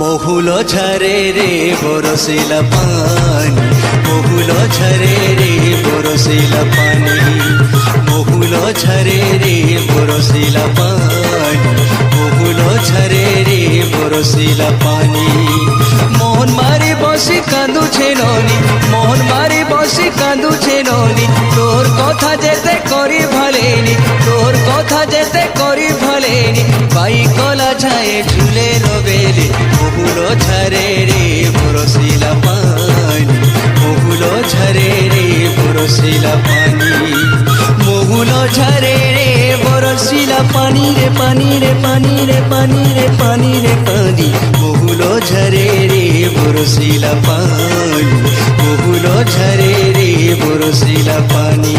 মহুল ঝরে রে বরসিলা পানি, মহুল ঝরে রে বরসিলা পানি, মহুল ঝরে রে বরসিলা পানি, মহুল ঝরে রে বরসিলা পানি। মোহন মারি বসি কাঁদুছে ননি, মোহন মারি বসি কাঁদুছে ননি, তোর কথা যেতে করি ভালেনি, তোর কথা যেতে করি ভালেনি, পাই কলা ছায়ে ঝুলে রবেলে, মহুল ঝরে রে বরসিলা পানি, মহুল ঝরে রে বরসিলা পানি, মহুল ঝরে রে বরসিলা পানি রে পানি রে পানি রে পানি রে পানি রে পানি, মহুল ঝরে রে বরসিলা পানি, মহুল ঝরে রে বরসিলা পানি।